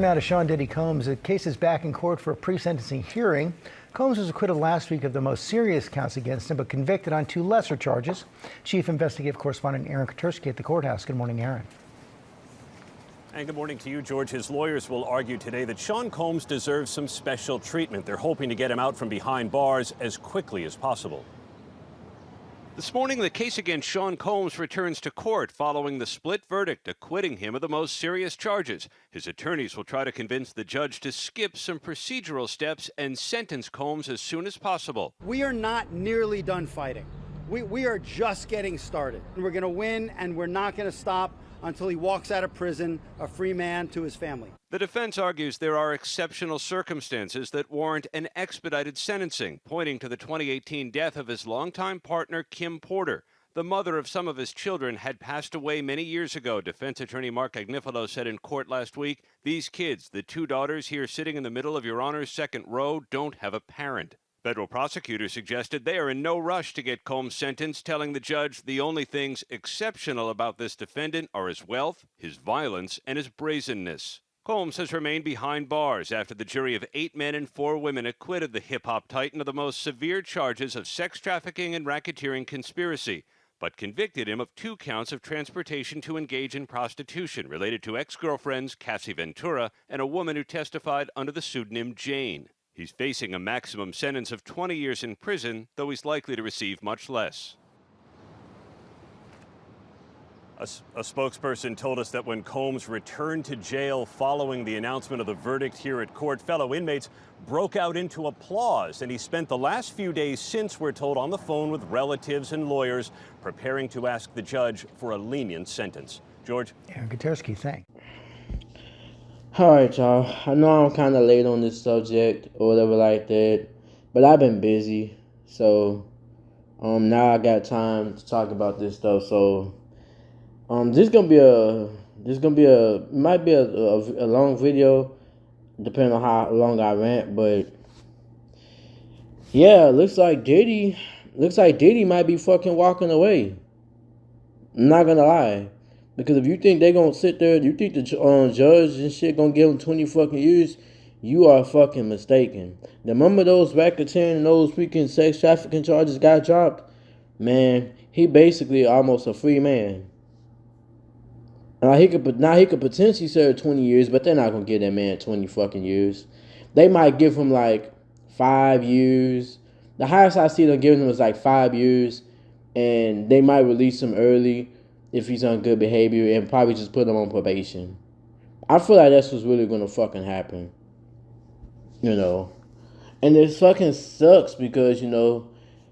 Now to Sean Diddy Combs. The case is back in court for a pre-sentencing hearing. Combs was acquitted last week of the most serious counts against him, but convicted on two lesser charges. Chief Investigative Correspondent Aaron Katersky at the courthouse. Good morning, Aaron. And good morning to you, George. His lawyers will argue today that Sean Combs deserves some special treatment. They're hoping to get him out from behind bars as quickly as possible. This morning, the case against Sean Combs returns to court following the split verdict acquitting him of the most serious charges. His attorneys will try to convince the judge to skip some procedural steps and sentence Combs as soon as possible. We are not nearly done fighting. We are just getting started. We're going to win, and we're not going to stop until he walks out of prison a free man to his family. The defense argues there are exceptional circumstances that warrant an expedited sentencing, pointing to the 2018 death of his longtime partner, Kim Porter. The mother of some of his children had passed away many years ago. Defense attorney Mark Agnifilo said in court last week, "These kids, the two daughters here sitting in the middle of Your Honor's second row, don't have a parent." Federal prosecutors suggested they are in no rush to get Combs sentenced, telling the judge the only things exceptional about this defendant are his wealth, his violence, and his brazenness. Combs has remained behind bars after the jury of 8 men and 4 women acquitted the hip-hop titan of the most severe charges of sex trafficking and racketeering conspiracy, but convicted him of 2 counts of transportation to engage in prostitution related to ex-girlfriends Cassie Ventura and a woman who testified under the pseudonym Jane. He's facing a maximum sentence of 20 years in prison, though he's likely to receive much less. A spokesperson told us that when Combs returned to jail following the announcement of the verdict here at court, fellow inmates broke out into applause, and he spent the last few days since, we're told, on the phone with relatives and lawyers, preparing to ask the judge for a lenient sentence. George? Aaron Katersky, thanks. All right, y'all. I know I'm kind of late on this subject or whatever like that, but I've been busy, so now I got time to talk about this stuff. So this might be a long video, depending on how long I rant. But yeah, looks like Diddy might be fucking walking away. I'm not gonna lie. Because if you think they're going to sit there, you think the judge and shit going to give them 20 fucking years, you are fucking mistaken. The moment those racketeering and those freaking sex trafficking charges got dropped, man, he basically almost a free man. Now he could potentially serve 20 years, but they're not going to give that man 20 fucking years. They might give him like 5 years. The highest I see them giving him is like 5 years, and they might release him early if he's on good behavior, and probably just put him on probation. I feel like that's what's really gonna fucking happen. You know. And it fucking sucks because, you know,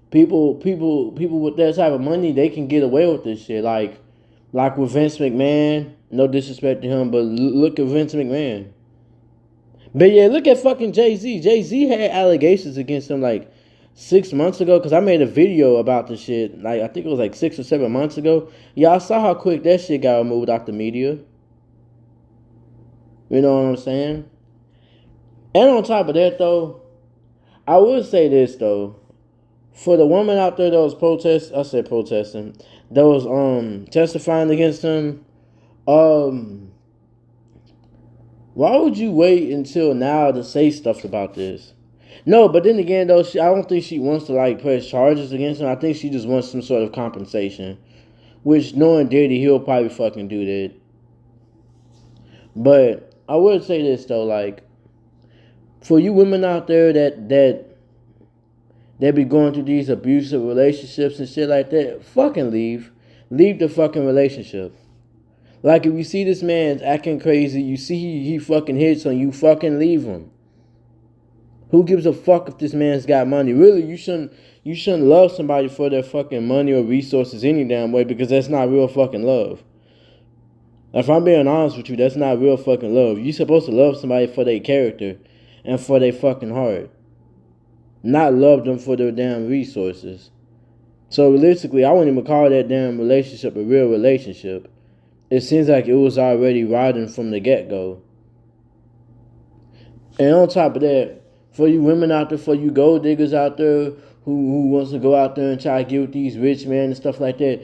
people with that type of money, they can get away with this shit. Like with Vince McMahon, no disrespect to him, but look at Vince McMahon. But yeah, look at fucking Jay-Z. Jay-Z had allegations against him like 6 months ago, because I made a video about the shit, like I think it was like 6 or 7 months ago. Yeah, I saw how quick that shit got removed out the media. You know what I'm saying? And on top of that, though, I would say this, though. For the woman out there that was protesting, that was testifying against him, why would you wait until now to say stuff about this? No, but then again, though, I don't think she wants to, like, press charges against him. I think she just wants some sort of compensation. Which, knowing Diddy, he'll probably fucking do that. But I would say this, though, like, for you women out there that be going through these abusive relationships and shit like that, fucking leave. Leave the fucking relationship. Like, if you see this man acting crazy, you see he fucking hits on you, fucking leave him. Who gives a fuck if this man's got money? Really, you shouldn't love somebody for their fucking money or resources any damn way, because that's not real fucking love. If I'm being honest with you, that's not real fucking love. You're supposed to love somebody for their character and for their fucking heart. Not love them for their damn resources. So realistically, I wouldn't even call that damn relationship a real relationship. It seems like it was already rotten from the get-go. And on top of that, for you women out there, for you gold diggers out there who wants to go out there and try to get with these rich men and stuff like that,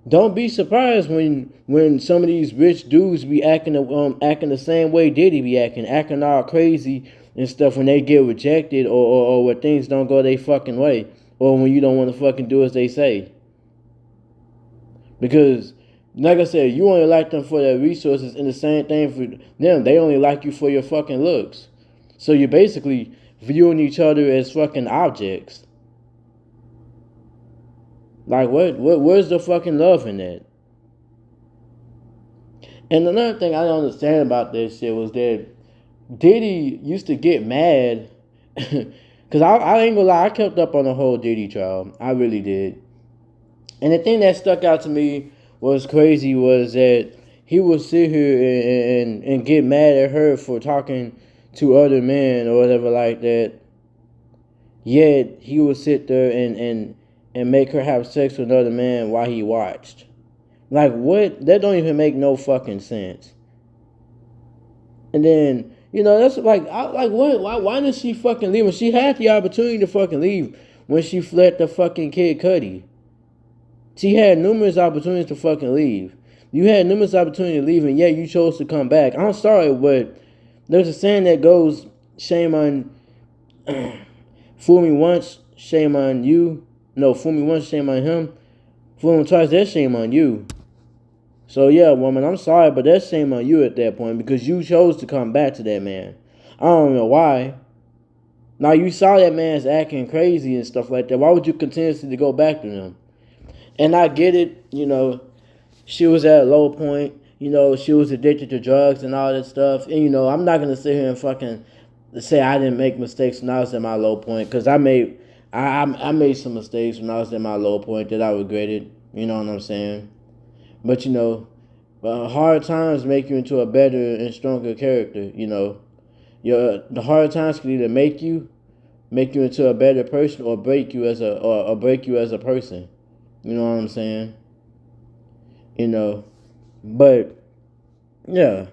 Don't be surprised when some of these rich dudes be acting the same way Diddy be acting all crazy and stuff when they get rejected or when things don't go their fucking way or when you don't want to fucking do as they say. Because, like I said, you only like them for their resources, and the same thing for them. They only like you for your fucking looks. So you're basically viewing each other as fucking objects. Like, where's the fucking love in that? And another thing I don't understand about this shit was that Diddy used to get mad. Because I ain't gonna lie, I kept up on the whole Diddy trial. I really did. And the thing that stuck out to me was crazy was that he would sit here and get mad at her for talking to other men or whatever like that. Yet he would sit there and make her have sex with another man while he watched. Like, what? That don't even make no fucking sense. And then, that's like what? Why did she fucking leave? When she had the opportunity to fucking leave when she fled the fucking Kid Cudi. She had numerous opportunities to fucking leave. You had numerous opportunities to leave, and yet you chose to come back. I'm sorry, but there's a saying that goes, shame on, fool me once, shame on you. No, fool me once, shame on him. Fool me twice, that's shame on you. So yeah, woman, I'm sorry, but that's shame on you at that point because you chose to come back to that man. I don't know why. Now, you saw that man's acting crazy and stuff like that. Why would you continuously go back to him? And I get it, she was at a low point. She was addicted to drugs and all that stuff. And, I'm not going to sit here and fucking say I didn't make mistakes when I was at my low point. Because I made some mistakes when I was at my low point that I regretted. You know what I'm saying? But, hard times make you into a better and stronger character, The hard times can either make you into a better person or break you as a person. You know what I'm saying? But yeah,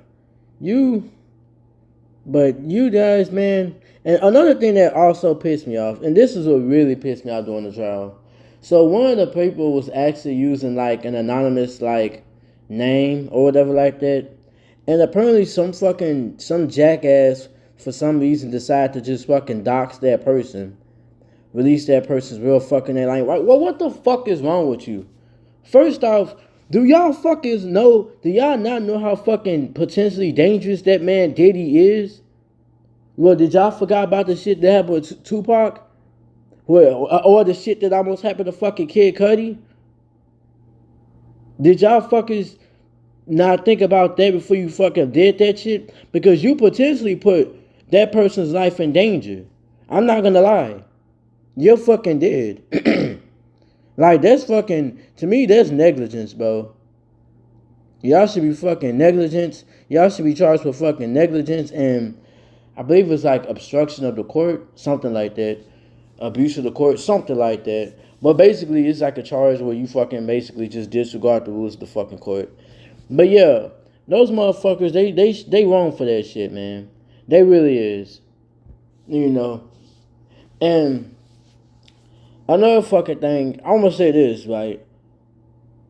but you guys, man. And another thing that also pissed me off, and this is what really pissed me off during the trial. So one of the people was actually using like an anonymous like name or whatever like that, and apparently some jackass for some reason decided to just fucking dox that person. Release that person's real fucking name. Like, well, what the fuck is wrong with you? First off, do y'all not know how fucking potentially dangerous that man Diddy is? Well, did y'all forget about the shit that happened with Tupac? Or the shit that almost happened to fucking Kid Cudi? Did y'all fuckers not think about that before you fucking did that shit? Because you potentially put that person's life in danger. I'm not gonna lie. You're fucking dead. Like, that's fucking, to me, that's negligence, bro. Y'all should be fucking negligence. Y'all should be charged with fucking negligence and I believe it's like obstruction of the court, something like that. Abuse of the court, something like that. But basically, it's like a charge where you fucking basically just disregard the rules of the fucking court. But yeah, those motherfuckers, they wrong for that shit, man. They really is. And another fucking thing, I'm gonna say this, right?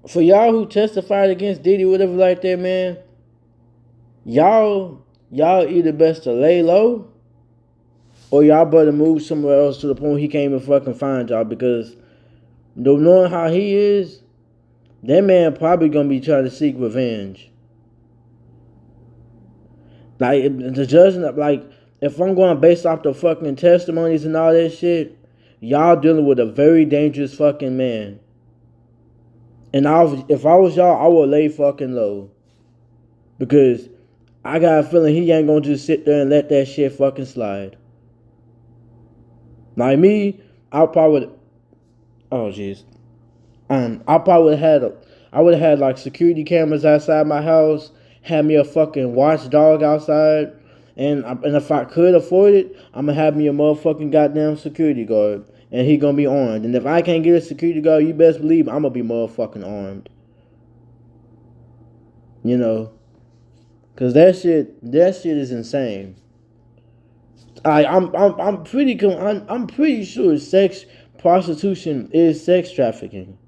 For y'all who testified against Diddy, whatever like that, man, y'all either best to lay low or y'all better move somewhere else to the point he can't even fucking find y'all because knowing how he is, that man probably gonna be trying to seek revenge. Like, the judge, like, if I'm going based off the fucking testimonies and all that shit, y'all dealing with a very dangerous fucking man. And if I was y'all, I would lay fucking low. Because I got a feeling he ain't gonna just sit there and let that shit fucking slide. Like me, I probably would have had like security cameras outside my house, had me a fucking watchdog outside, and if I could afford it, I'm gonna have me a motherfucking goddamn security guard. And he gonna be armed. And if I can't get a security guard, you best believe I'm gonna be motherfucking armed. Cause that shit is insane. I'm pretty sure prostitution is sex trafficking.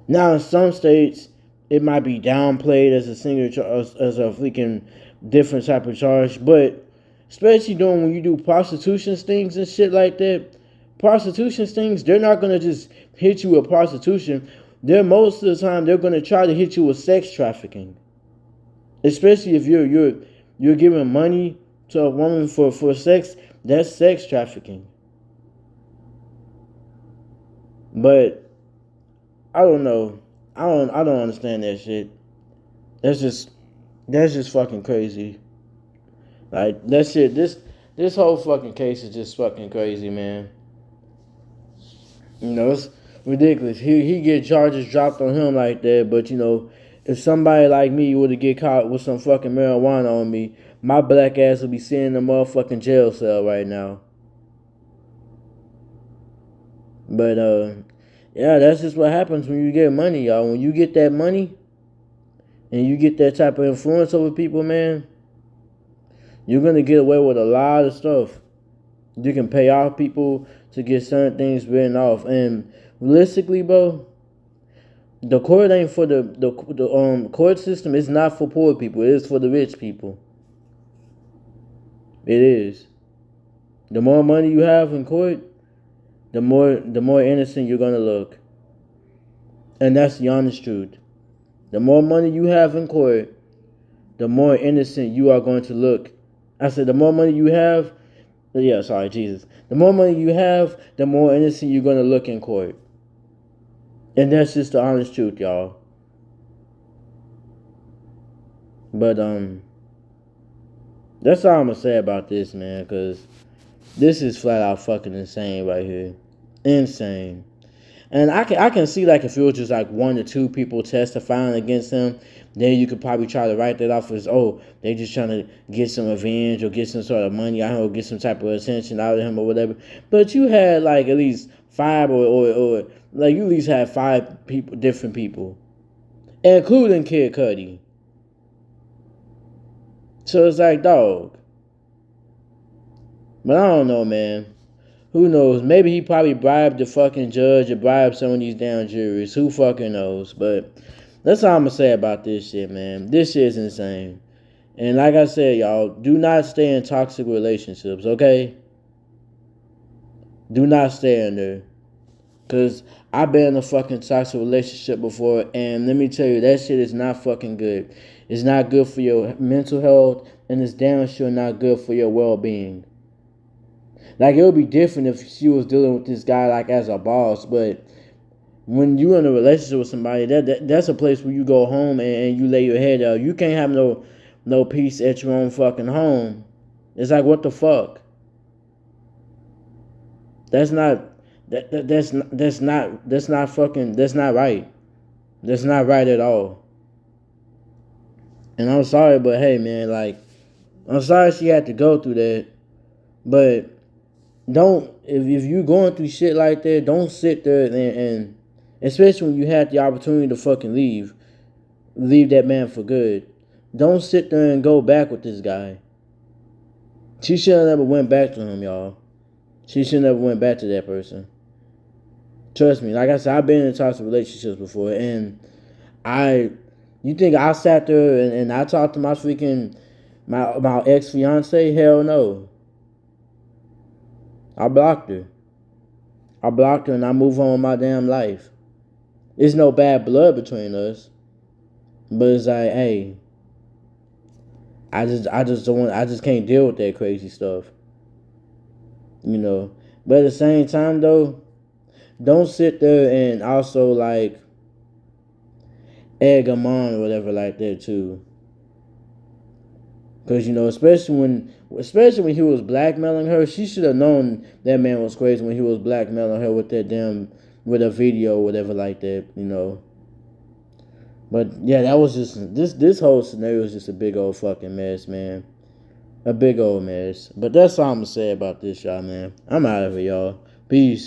Now, in some states, it might be downplayed as a as a freaking different type of charge, but especially doing when you do prostitution stings and shit like that, prostitution stings, they're not gonna just hit you with prostitution. They're most of the time they're gonna try to hit you with sex trafficking, especially if you're giving money to a woman for sex. That's sex trafficking. But I don't know. I don't understand that shit. That's just fucking crazy. Like that shit. This whole fucking case is just fucking crazy, man. You know, it's ridiculous. He get charges dropped on him like that, but you know, if somebody like me were to get caught with some fucking marijuana on me, my black ass would be sitting in a motherfucking jail cell right now. But yeah, that's just what happens when you get money, y'all. When you get that money and you get that type of influence over people, man, you're gonna get away with a lot of stuff. You can pay off people to get certain things written off. And realistically, bro, the court ain't for the court system is not for poor people. It is for the rich people. It is. The more money you have in court, the more innocent you're gonna look. And that's the honest truth. The more money you have in court, the more innocent you are going to look. I said the more money you have, yeah, sorry, Jesus. The more money you have, the more innocent you're gonna look in court. And that's just the honest truth, y'all. But that's all I'm gonna say about this, man, because this is flat out fucking insane right here. Insane. And I can see, like, if it was just like 1 or 2 people testifying against him, then you could probably try to write that off as, oh, they just trying to get some revenge or get some sort of money out of him or get some type of attention out of him or whatever. But you had like at least 5 or like you at least had 5 people, different people, including Kid Cudi. So it's like, dog. But I don't know, man. Who knows? Maybe he probably bribed the fucking judge or bribed some of these damn juries. Who fucking knows? But that's all I'm gonna say about this shit, man. This shit's insane. And like I said, y'all, do not stay in toxic relationships, okay? Do not stay in there. Because I've been in a fucking toxic relationship before, and let me tell you, that shit is not fucking good. It's not good for your mental health, and it's damn sure not good for your well-being. Like, it would be different if she was dealing with this guy, like, as a boss, but when you're in a relationship with somebody, that's a place where you go home and you lay your head out. You can't have no peace at your own fucking home. It's like, what the fuck? That's not right. That's not right at all. And I'm sorry, but hey, man, like, I'm sorry she had to go through that, but don't, if you're going through shit like that, don't sit there and especially when you had the opportunity to fucking leave that man for good. Don't sit there and go back with this guy. She should have never went back to him, y'all. She should never went back to that person. Trust me, like I said, I've been in toxic relationships before, and you think I sat there and I talked to my ex-fiance? Hell no. I blocked her. And I move on with my damn life. There's no bad blood between us. But it's like, hey, I just can't deal with that crazy stuff. You know. But at the same time though, don't sit there and also like egg him on or whatever like that too. Cause you know, especially when he was blackmailing her, she should have known that man was crazy when he was blackmailing her with a video or whatever like that, you know. But yeah, that was just this whole scenario is just a big old fucking mess, man. A big old mess. But that's all I'm gonna say about this, y'all, man. I'm out of here, y'all. Peace.